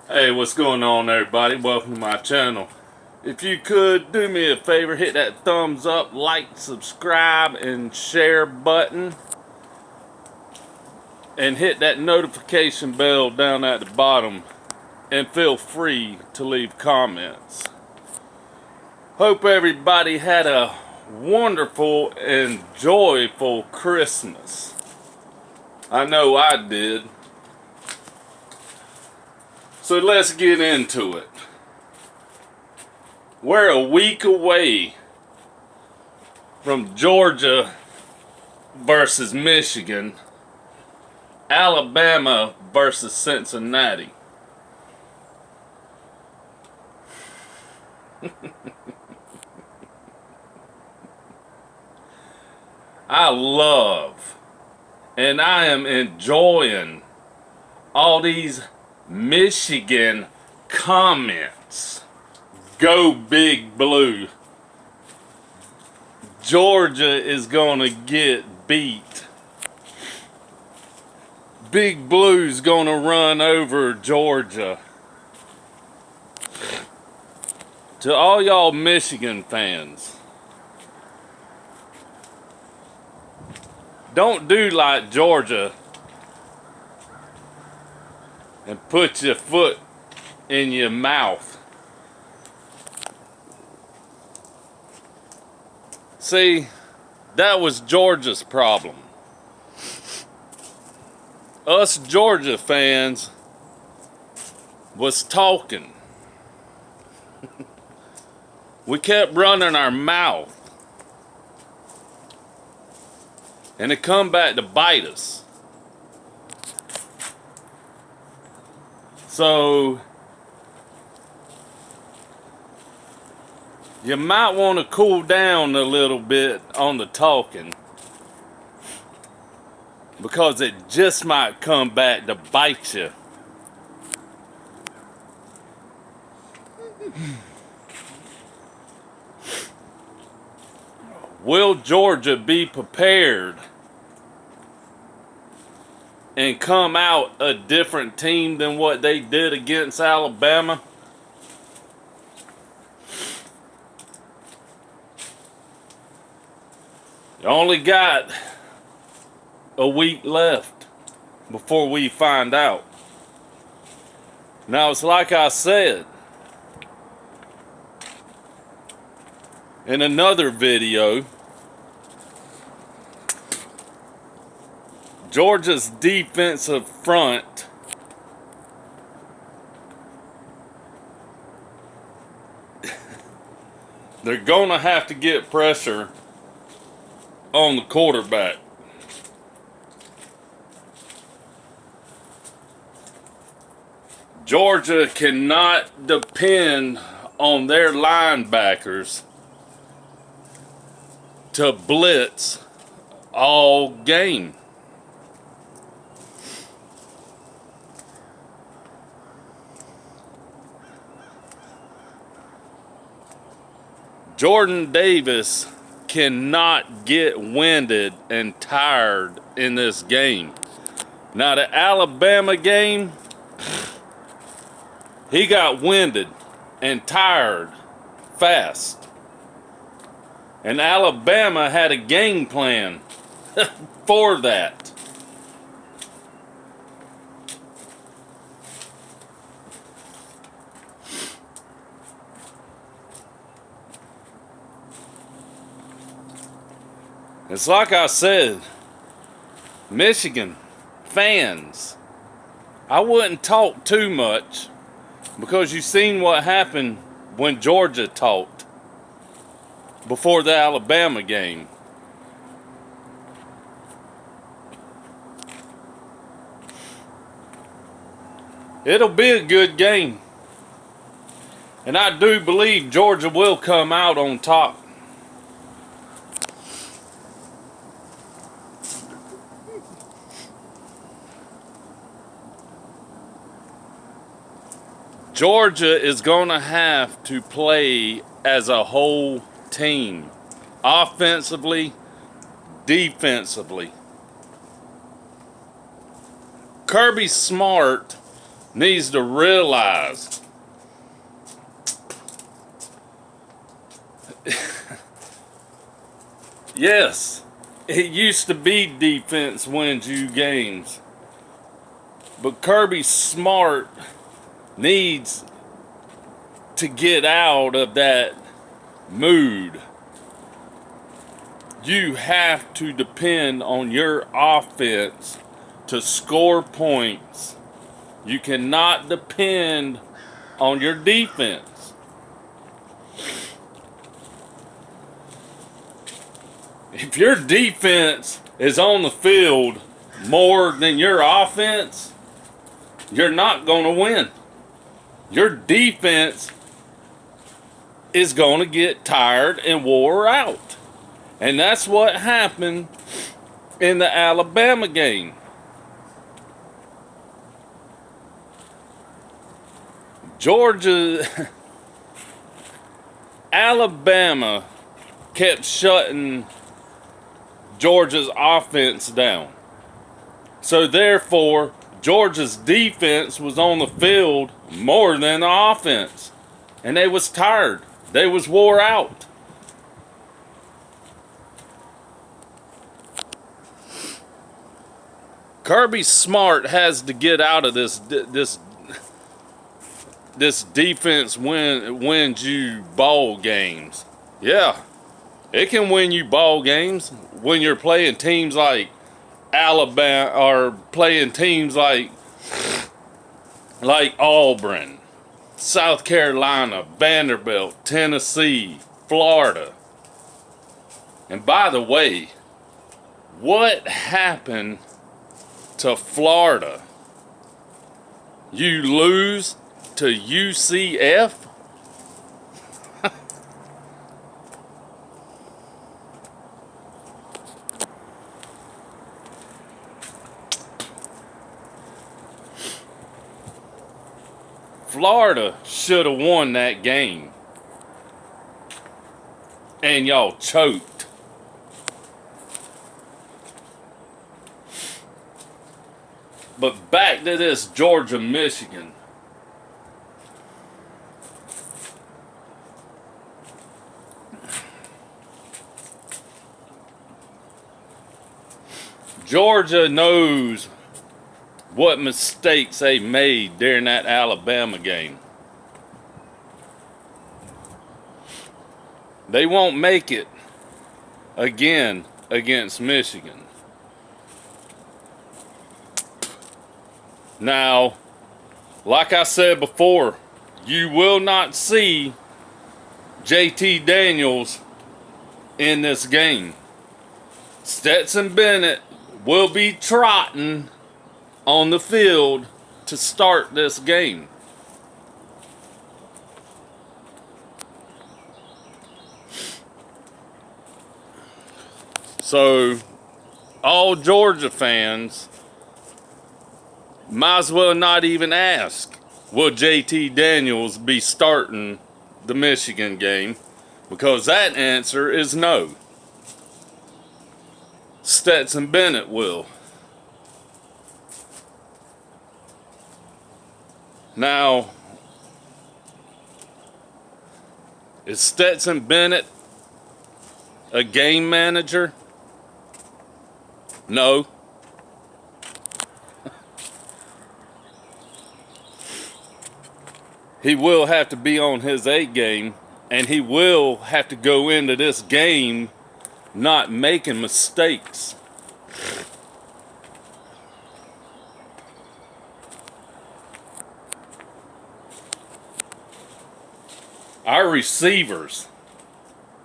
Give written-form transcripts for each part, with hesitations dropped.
Hey, what's going on, everybody? Welcome to my channel. If you could do me a favor, hit that thumbs up, like, subscribe, and share button, and hit that notification bell down at the bottom, and feel free to leave comments. Hope everybody had a wonderful and joyful Christmas. I know I did. So let's get into it. We're a week away from Georgia versus Michigan, Alabama versus Cincinnati. I love and I am enjoying all these Michigan comments. Go Big Blue. Georgia is gonna get beat. Big Blue's gonna run over Georgia. To all y'all Michigan fans, don't do like Georgia and put your foot in your mouth. See, that was Georgia's problem. Us Georgia fans was talking. We kept running our mouth. And it come back to bite us. So you might want to cool down a little bit on the talking, because it just might come back to bite you. Will Georgia be prepared and come out a different team than what they did against Alabama? You only got a week left before we find out. Now, it's like I said in another video, Georgia's defensive front they're gonna have to get pressure on the quarterback. Georgia cannot depend on their linebackers to blitz all game. Jordan Davis cannot get winded and tired in this game. Now, the Alabama game, he got winded and tired fast. And Alabama had a game plan for that. It's like I said, Michigan fans, I wouldn't talk too much, because you seen what happened when Georgia talked before the Alabama game. It'll be a good game. And I do believe Georgia will come out on top. Georgia is going to have to play as a whole team, offensively, defensively. Kirby Smart needs to realize yes, it used to be defense wins you games. But Kirby Smart needs to get out of that mood. You have to depend on your offense to score points. You cannot depend on your defense. If your defense is on the field more than your offense, you're not going to win. Your defense is going to get tired and wore out. And that's what happened in the Alabama game. Alabama kept shutting Georgia's offense down. So therefore, Georgia's defense was on the field more than the offense. And they was tired. They was wore out. Kirby Smart has to get out of this defense wins you ball games. Yeah, it can win you ball games when you're playing teams like Alabama or playing teams like Auburn, South Carolina, Vanderbilt, Tennessee, Florida. And by the way, what happened to Florida? You lose to UCF? Florida should have won that game. And y'all choked. But back to this Georgia-Michigan. Georgia knows what mistakes they made during that Alabama game. They won't make it again against Michigan. Now, like I said before, you will not see JT Daniels in this game. Stetson Bennett will be trotting on the field to start this game. So, all Georgia fans might as well not even ask, will JT Daniels be starting the Michigan game? Because that answer is no. Stetson Bennett will. Now, is Stetson Bennett a game manager? No. He will have to be on his A game, and he will have to go into this game not making mistakes. Our receivers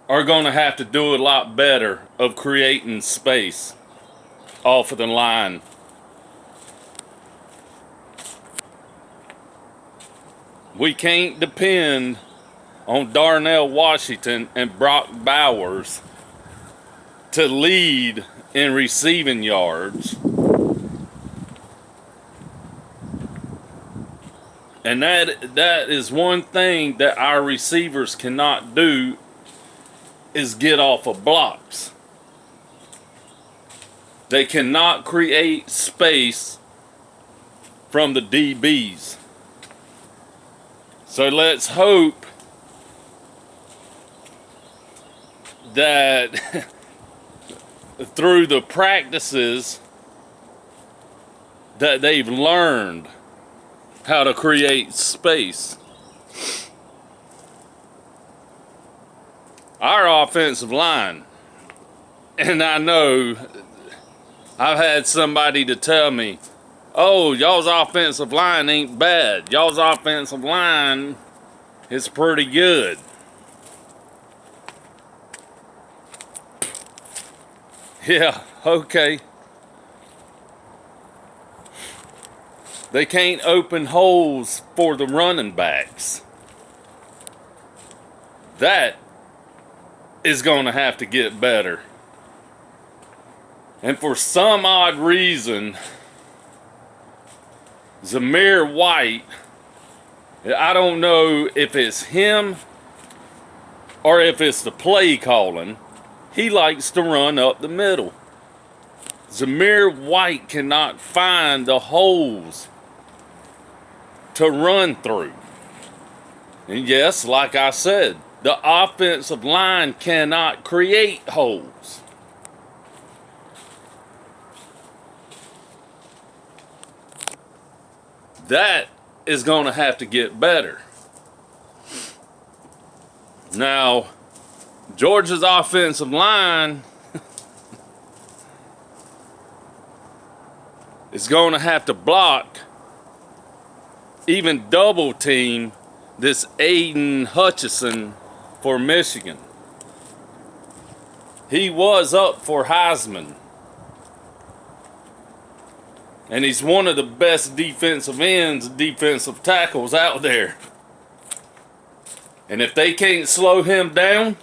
are going to have to do a lot better of creating space off of the line. We can't depend on Darnell Washington and Brock Bowers to lead in receiving yards. And that is one thing that our receivers cannot do, is get off of blocks. They cannot create space from the DBs. So let's hope that through the practices that they've learned how to create space. Our offensive line, and I know I've had somebody to tell me, oh, y'all's offensive line ain't bad. Y'all's offensive line is pretty good. Yeah, okay. They can't open holes for the running backs. That is going to have to get better. And for some odd reason, Zamir White, I don't know if it's him or if it's the play calling, he likes to run up the middle. Zamir White cannot find the holes to run through. And yes, like I said, the offensive line cannot create holes. That is going to have to get better. Now, Georgia's offensive line is going to have to block, even double team, this Aiden Hutchinson for Michigan. He was up for Heisman. And he's one of the best defensive ends, defensive tackles out there. And if they can't slow him down,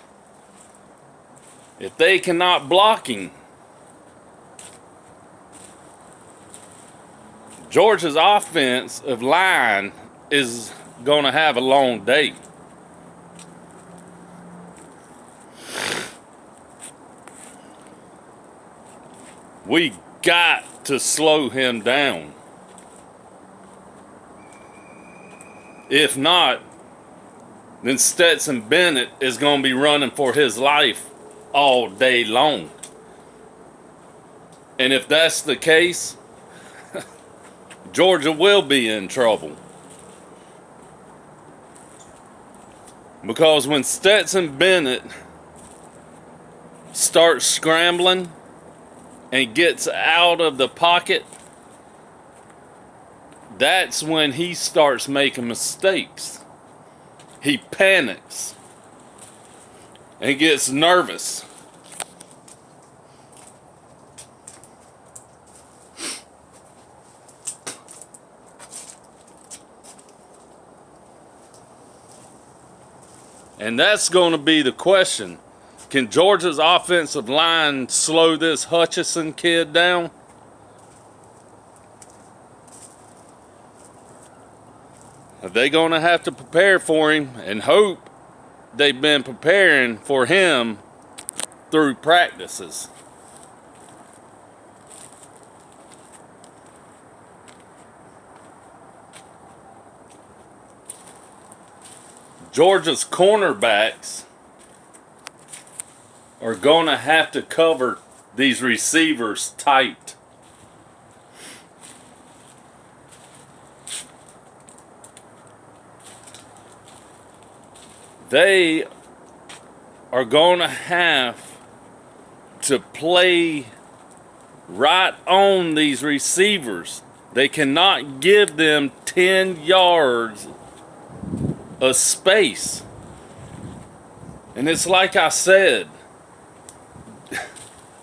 if they cannot block him, Georgia's offensive line is going to have a long day. We got to slow him down. If not, then Stetson Bennett is going to be running for his life all day long. And if that's the case, Georgia will be in trouble. Because when Stetson Bennett starts scrambling and gets out of the pocket, that's when he starts making mistakes. He panics and gets nervous. And that's going to be the question. Can Georgia's offensive line slow this Hutchinson kid down? Are they going to have to prepare for him and hope they've been preparing for him through practices? Georgia's cornerbacks are going to have to cover these receivers tight. They are going to have to play right on these receivers. They cannot give them 10 yards of space. And it's like I said,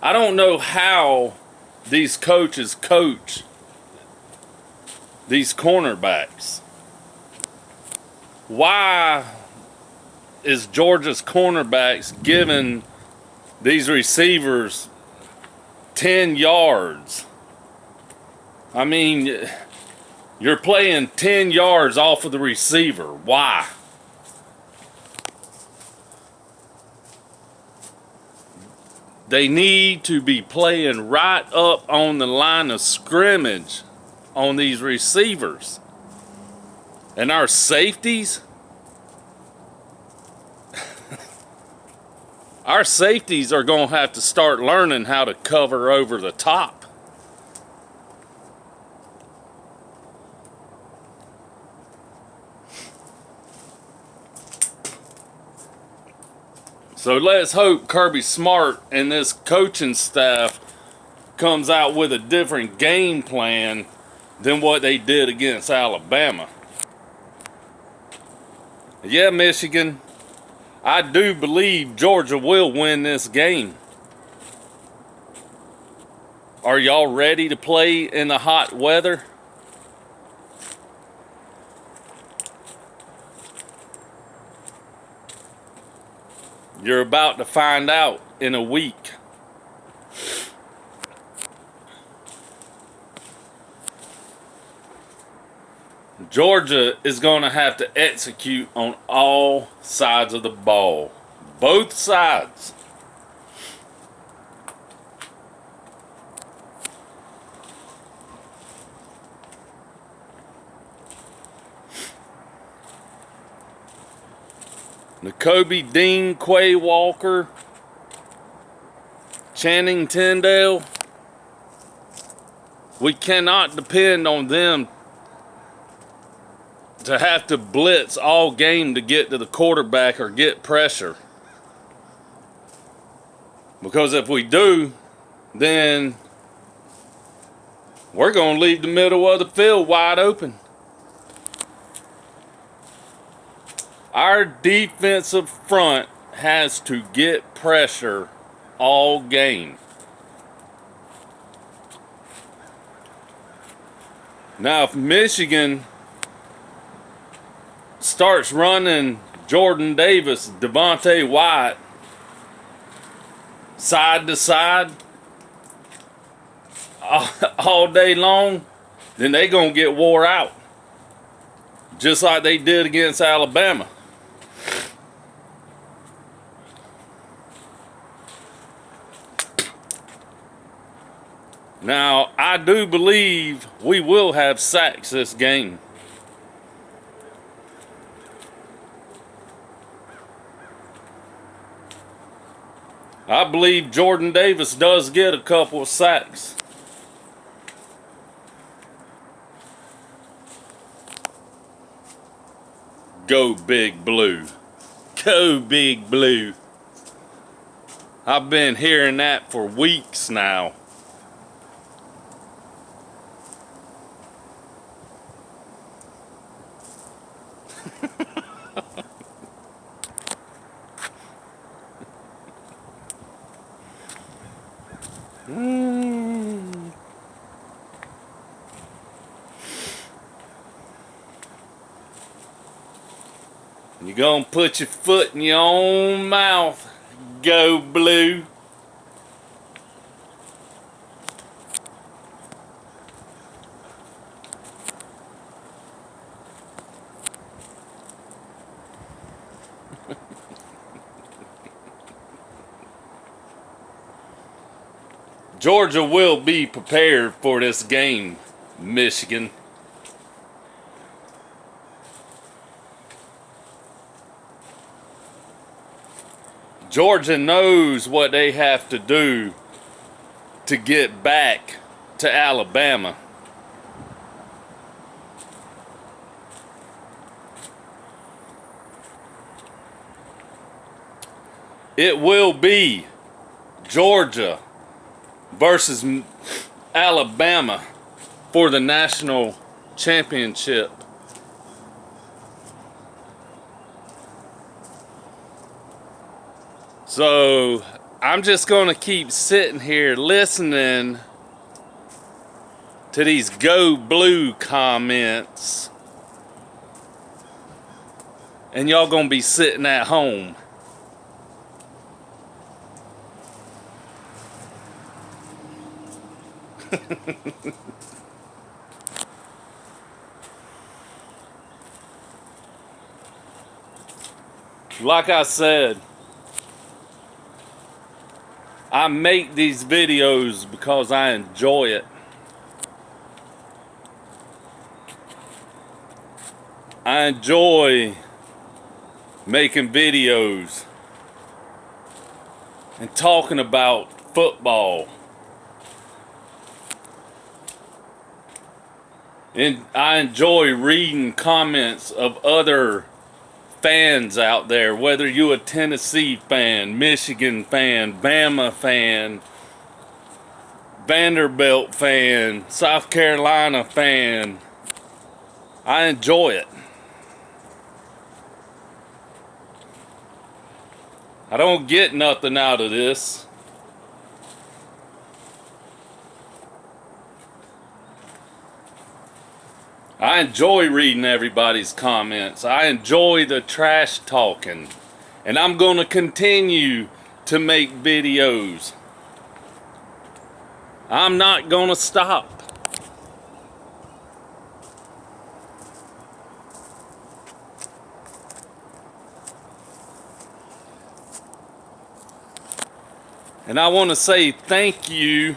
I don't know how these coaches coach these cornerbacks. Why is Georgia's cornerbacks giving these receivers 10 yards? I mean, you're playing 10 yards off of the receiver. Why? They need to be playing right up on the line of scrimmage on these receivers. And our safeties, our safeties are going to have to start learning how to cover over the top. So let's hope Kirby Smart and this coaching staff comes out with a different game plan than what they did against Alabama. Yeah, Michigan, I do believe Georgia will win this game. Are y'all ready to play in the hot weather? You're about to find out in a week. Georgia is going to have to execute on all sides of the ball. Both sides. Nakobe Dean, Quay Walker, Channing Tindall. We cannot depend on them to have to blitz all game to get to the quarterback or get pressure. Because if we do, then we're going to leave the middle of the field wide open. Our defensive front has to get pressure all game. Now, if Michigan starts running Jordan Davis, Devontae White side to side all day long, then they're going to get wore out. Just like they did against Alabama. Now, I do believe we will have sacks this game. I believe Jordan Davis does get a couple of sacks. Go Big Blue. Go Big Blue. I've been hearing that for weeks now. You're gonna put your foot in your own mouth. Go Blue. Georgia will be prepared for this game, Michigan. Georgia knows what they have to do to get back to Alabama. It will be Georgia versus Alabama for the national championship. So I'm just going to keep sitting here listening to these Go Blue comments, and y'all going to be sitting at home. Like I said, I make these videos because I enjoy it. I enjoy making videos. and talking about football. And I enjoy reading comments of other fans out there, whether you a Tennessee fan, Michigan fan, Bama fan, Vanderbilt fan, South Carolina fan. I enjoy it. I don't get nothing out of this. I enjoy reading everybody's comments. I enjoy the trash talking. And I'm going to continue to make videos. I'm not going to stop. And I want to say thank you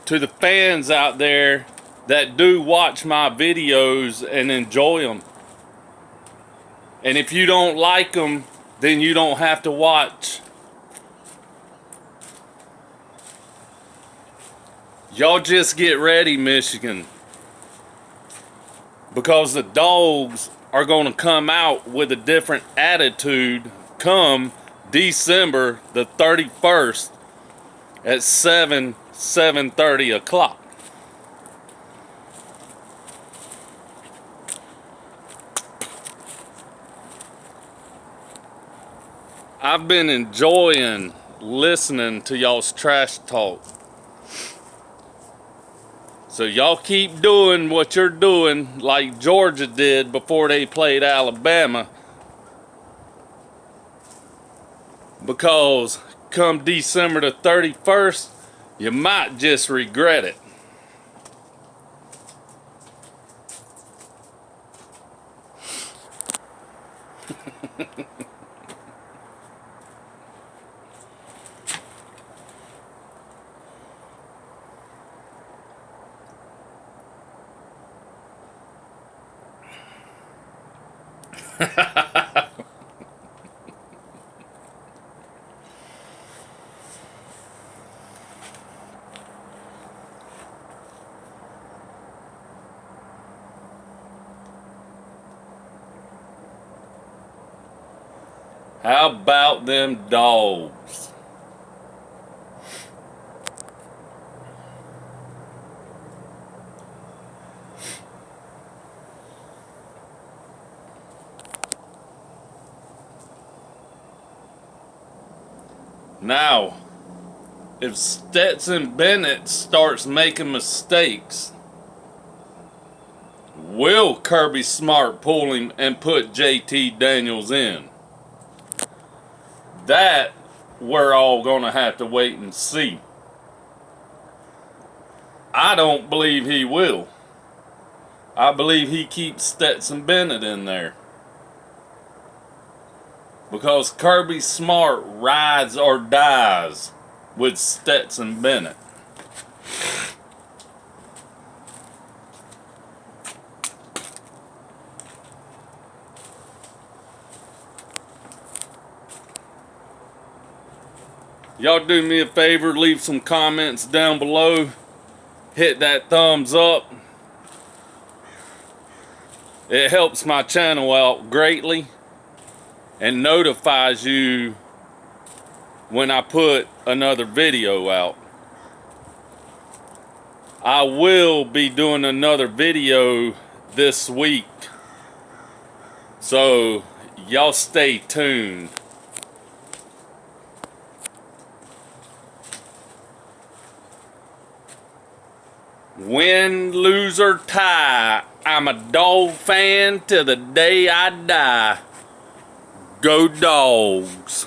to the fans out there that do watch my videos and enjoy them. And if you don't like them, then you don't have to watch. Y'all just get ready, Michigan. Because the dogs are going to come out with a different attitude come December the 31st at 7:30 o'clock. I've been enjoying listening to y'all's trash talk. So y'all keep doing what you're doing like Georgia did before they played Alabama. Because come December the 31st, you might just regret it. How about them dogs? Now, if Stetson Bennett starts making mistakes, will Kirby Smart pull him and put JT Daniels in? That we're all gonna have to wait and see. I don't believe he will. I believe he keeps Stetson Bennett in there. Because Kirby Smart rides or dies with Stetson Bennett. Y'all do me a favor, leave some comments down below. Hit that thumbs up. It helps my channel out greatly and notifies you when I put another video out. I will be doing another video this week, so y'all stay tuned. Win, lose, or tie, I'm a dog fan till the day I die. Go Dogs.